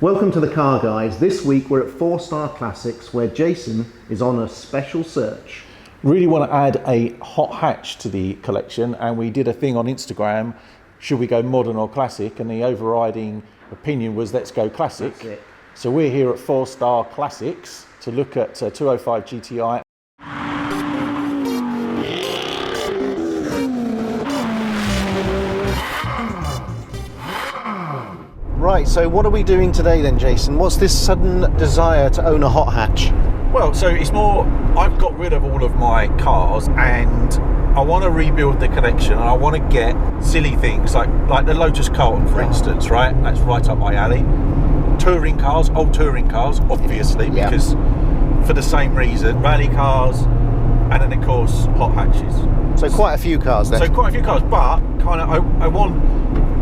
Welcome to the Car Guys. This week we're at 4-Star Classics where Jason is on a special search. Really want to add a hot hatch to the collection, and we did a thing on Instagram, should we go modern or classic, and the overriding opinion was let's go classic. That's it. So we're here at 4-Star Classics to look at 205 GTI. Right, so what are we doing today then, Jason? What's this sudden desire to own a hot hatch? Well, so it's more, I've got rid of all of my cars and I want to rebuild the collection, and I want to get silly things like the Lotus Carlton, for instance, right? That's right up my alley. Touring cars, old touring cars, obviously, because for the same reason, rally cars, and then of course hot hatches. So quite a few cars then. So quite a few cars, but kind of I want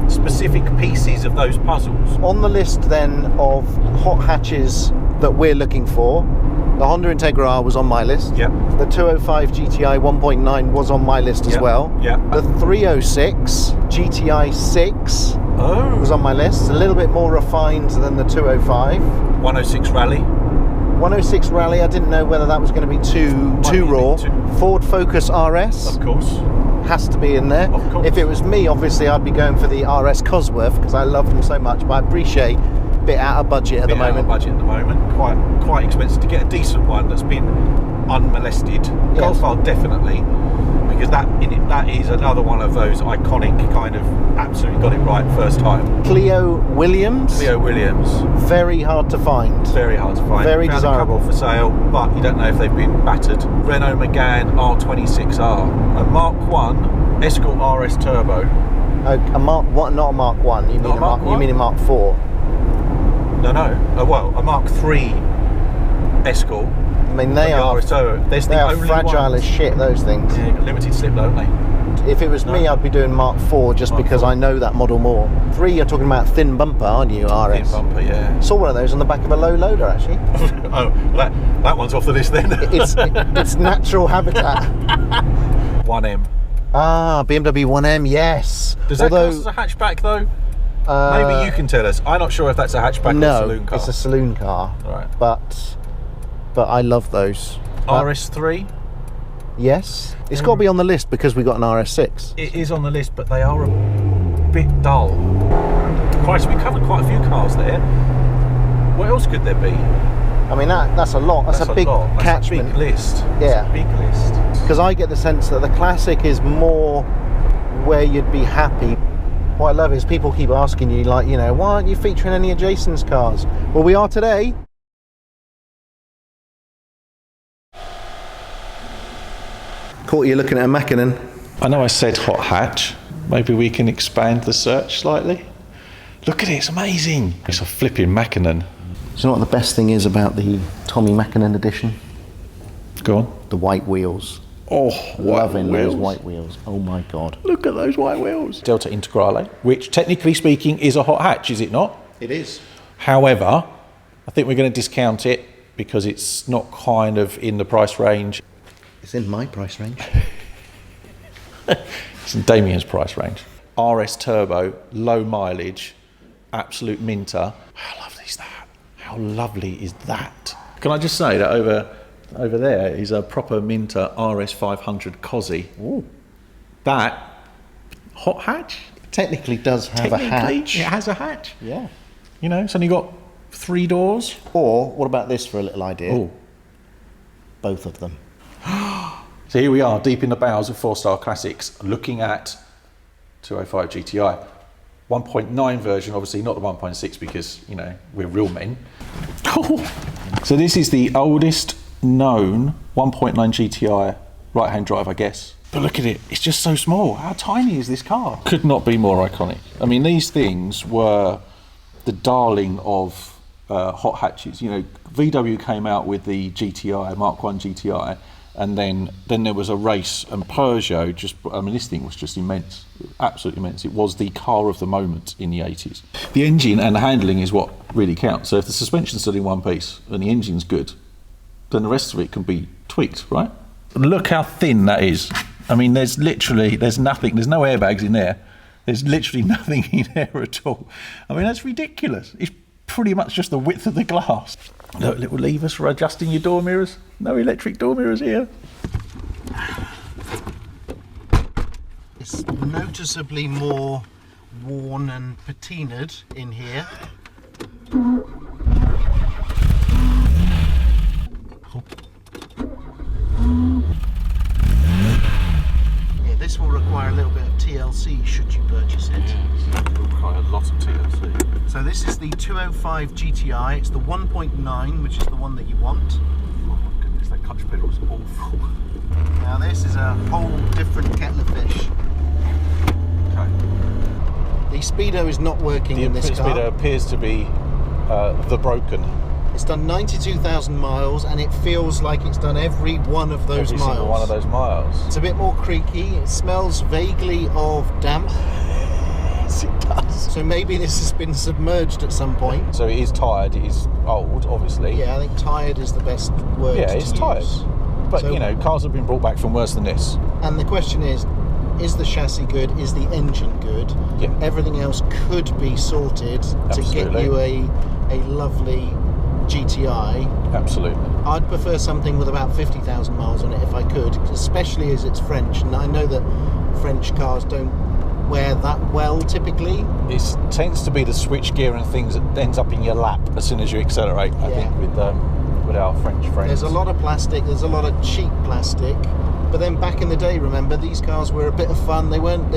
specific pieces of those puzzles. On the list then of hot hatches that we're looking for, the Honda Integra R was on my list. Yep. The 205 GTI 1.9 was on my list as well. Yeah. The 306 GTI 6 was on my list. It's a little bit more refined than the 205. 106 Rallye. 106 Rallye, I didn't know whether that was going to be too raw. Ford Focus RS. Of course. Has to be in there. Of course. If it was me, obviously I'd be going for the RS Cosworth because I love them so much, but I appreciate a bit out of budget at the moment. Quite expensive to get a decent one that's been unmolested. Yeah. Golfile definitely, because that is another one of those iconic kind of absolutely got it right first time. Clio Williams. Very hard to find. Very hard to find. Very Found desirable. a couple for sale, but you don't know if they've been battered. Renault Megane R26R, a Mark 1 Escort RS Turbo. A Mark 1, not a Mark 1. You mean a Mark 1? You mean a Mark 4? No. Well, a Mark 3 Escort. I mean, they are fragile as shit, those things. Yeah, got limited slip, don't they? If it was me, I'd be doing Mark 4 just because I know that model more. 3, you're talking about thin bumper, aren't you, RS? Thin bumper, yeah. Saw one of those on the back of a low loader, actually. Oh, that one's off the list then. It's natural habitat. 1M. Ah, BMW 1M, yes. Does that count as a hatchback though? Maybe you can tell us. I'm not sure if that's a hatchback or a saloon car. No, it's a saloon car. Right. But I love those. RS3? Yes. It's got to be on the list because we got an RS6. It is on the list, but they are a bit dull. Christ, we covered quite a few cars there. What else could there be? I mean, that's a lot. That's a big catchment. That's a big list. Yeah. It's a big list. Because I get the sense that the Classic is more where you'd be happy. What I love is people keep asking you, like, you know, why aren't you featuring any of Jason's cars? Well, we are today. Caught you looking at a Mackinnon. I know I said hot hatch. Maybe we can expand the search slightly. Look at it, it's amazing. It's a flipping Mackinnon. Do you know what the best thing is about the Tommy Mackinnon edition? Go on. The white wheels. Oh, loving those white wheels. Oh my God. Look at those white wheels. Delta Integrale, which technically speaking is a hot hatch, is it not? It is. However, I think we're going to discount it because it's not kind of in the price range. It's in my price range. It's in Damien's price range. RS Turbo, low mileage, absolute minter. How lovely is that? How lovely is that? Can I just say that over there is a proper minter RS 500 Cosy. Ooh. That hot hatch Technically does have a hatch. It has a hatch. Yeah. You know, it's only got 3 doors. Or what about this for a little idea? Oh. Both of them. So here we are, deep in the bowels of 4-Star Classics, looking at 205 GTI. 1.9 version, obviously not the 1.6 because, you know, we're real men. So this is the oldest known 1.9 GTI right-hand drive, I guess. But look at it, it's just so small. How tiny is this car? Could not be more iconic. I mean, these things were the darling of hot hatches. You know, VW came out with the GTI, Mark 1 GTI, and then there was a race, and Peugeot this thing was just immense, absolutely immense. It was the car of the moment in the 80s. The engine and the handling is what really counts. So if the suspension's still in one piece and the engine's good, then the rest of it can be tweaked, right? Look how thin that is. I mean, there's no airbags in there. There's literally nothing in there at all. I mean, that's ridiculous. It's pretty much just the width of the glass. Look, little levers for adjusting your door mirrors. No electric door mirrors here. It's noticeably more worn and patinaed in here. Yeah, this will require a little bit of TLC should you purchase it. Yeah, it will require a lot of TLC. So this is the 205 GTI. It's the 1.9, which is the one that you want. Oh my goodness, that clutch pedal is awful. Now this is a whole different kettle of fish. Okay. The speedo is not working in this car. The speedo appears to be the broken. It's done 92,000 miles and it feels like it's done every one of those miles. Every single one of those miles. It's a bit more creaky. It smells vaguely of damp. Yes, it does. So maybe this has been submerged at some point. So it is tired, it is old, obviously. Yeah, I think tired is the best word Yeah, to it's use. tired. But, So- you know, cars have been brought back from worse than this. And the question is the chassis good? Is the engine good? Yeah. Everything else could be sorted to get Absolutely. you a lovely GTI. Absolutely. I'd prefer something with about 50,000 miles on it if I could, especially as it's French. And I know that French cars don't wear that well typically. It tends to be the switch gear and things that ends up in your lap as soon as you accelerate, I think, with our French friends. There's a lot of plastic, there's a lot of cheap plastic. But then back in the day, remember, these cars were a bit of fun. They weren't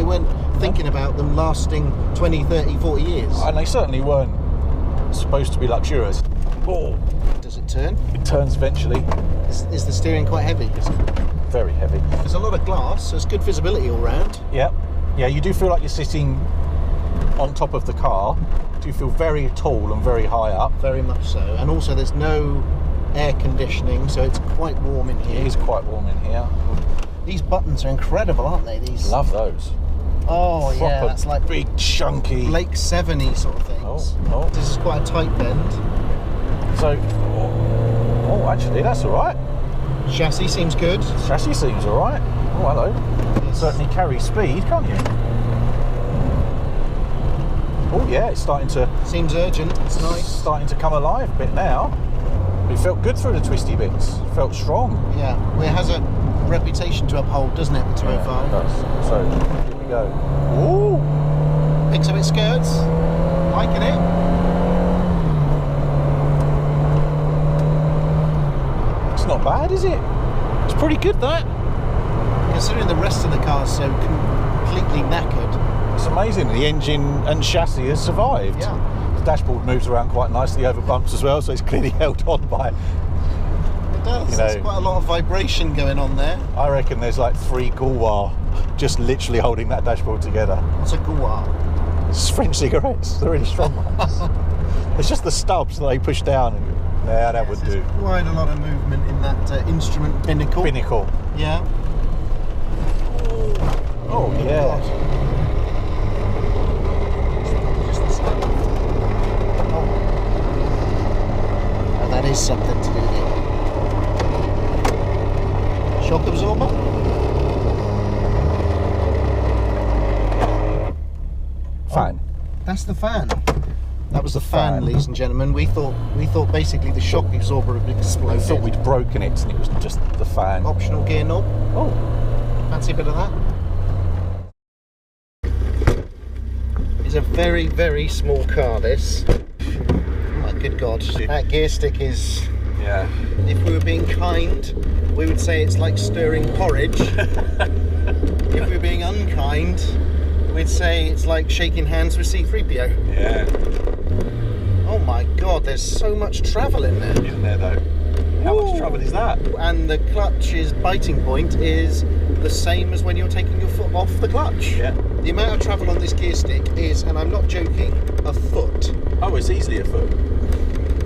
thinking about them lasting 20, 30, 40 years. And they certainly weren't supposed to be luxurious. Oh, Does it turn? it turns eventually. Is the steering quite heavy? Very heavy. There's a lot of glass, so it's good visibility all round. Yeah. Yeah, you do feel like you're sitting on top of the car. Do you feel very tall and very high up? Very much so. And also there's no air conditioning, so it's quite warm in here. It is quite warm in here. These buttons are incredible, aren't they? These. Love those. Oh yeah, Proper that's like big, chunky. Lake 7-y sort of things. Oh. This is quite a tight bend. So, oh, actually, that's all right. Chassis seems good. Chassis seems all right. Oh, hello. Yes. Certainly carry speed, can't you? Oh yeah, it's starting to Seems urgent. It's nice. starting to come alive a bit now. It felt good through the twisty bits. Felt strong. Yeah. Well, it has a reputation to uphold, doesn't it? The 205. Yeah, it does. So here we go. Ooh, Picks up its skirts. Liking it. it's not bad, is it? It's pretty good, that. Considering the rest of the car's so completely knackered. It's amazing. The engine and chassis has survived. Yeah. The dashboard moves around quite nicely over bumps as well, so it's clearly held on by. It does. You There's know- quite a lot of vibration going on there. I reckon there's like 3 gouloirs just literally holding that dashboard together. What's a gouloir? It's French cigarettes, the really strong ones. It's just the stubs that they push down. And, yeah, that would do. Quite a lot of movement in that instrument binnacle. Pinnacle. Yeah. Oh, yeah. God. Just the stuff. Oh. Now that is something to do there. Shock absorber. Fan. That's the fan. That was the fan, fan. ladies and gentlemen. We thought basically the shock absorber had I exploded. thought we'd broken it and it was just the fan. Optional gear knob. Oh, Fancy a bit of that? It's a very, very small car, this. Oh my good God. That gear stick is, yeah. if we were being kind, we would say it's like stirring porridge. If we were being unkind, we'd say it's like shaking hands with C-3PO. Yeah. Oh my God, there's so much travel in there. Isn't there though? How much trouble is that? And the clutch's biting point is the same as when you're taking your foot off the clutch. Yeah. The amount of travel on this gear stick is, and I'm not joking, a foot. Oh, it's easily a foot.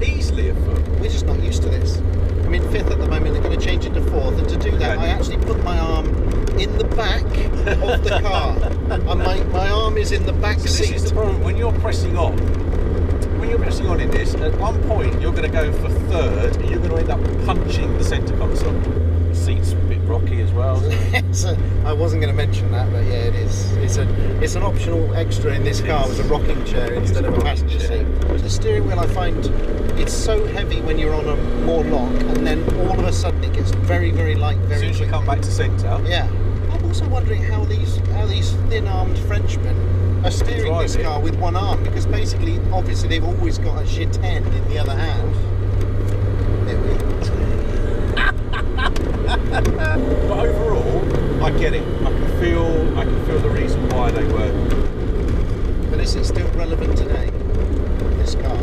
Easily a foot. We're just not used to this. I'm in fifth at the moment, they're going to change it to fourth, and to do that, Okay. I actually put my arm in the back of the car. And my arm is in the back So seat. this is the problem when you're pressing on. when you're pressing on in this, at one point you're going to go for third, and you're going to end up punching the centre console. The seat's a bit rocky as well. So I wasn't going to mention that, but yeah, it is. It's an optional extra in this car with a rocking chair instead of a passenger seat. The steering wheel, I find, it's so heavy when you're on a more lock, and then all of a sudden it gets very, very light. Very as soon as you come back to centre. Yeah. I'm also wondering how these thin-armed Frenchmen are steering this car with one arm, because basically, obviously, they've always got a G10 in the other hand. There we go. But overall, I get it. I can feel the reason why they were. But is it still relevant today? This car.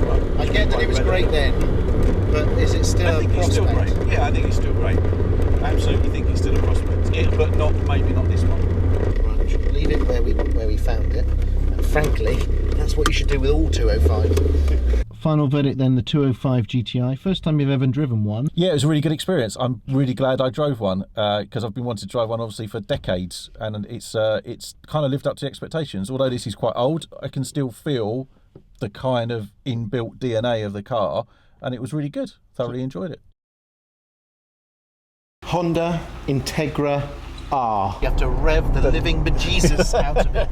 Well, I get that it was great then, but is it still a prospect? It's still great. Yeah, I think it's still great. I absolutely think it's still a prospect. Yeah, but maybe not this one. Right, we should leave it where we found it. And frankly, that's what you should do with all 205. Final verdict then, the 205 GTI. First time you've ever driven one. Yeah, it was a really good experience. I'm really glad I drove one because I've been wanting to drive one obviously for decades, and it's kind of lived up to expectations. Although this is quite old, I can still feel the kind of inbuilt DNA of the car, and it was really good. Thoroughly enjoyed it. Honda Integra R. You have to rev the living bejesus out of it.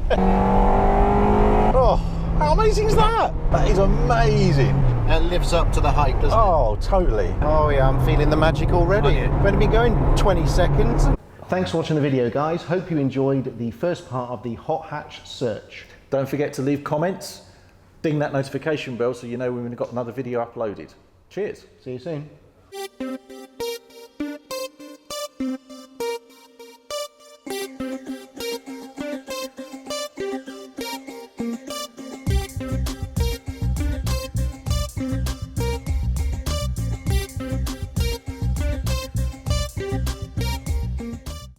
Oh, how amazing is that? That is amazing. It lives up to the hype, doesn't it? Oh, totally. Oh yeah, I'm feeling the magic already. Oh, yeah. We're going to be going 20 seconds. Thanks for watching the video, guys. Hope you enjoyed the first part of the hot hatch search. Don't forget to leave comments, ding that notification bell so you know when we've got another video uploaded. Cheers. See you soon.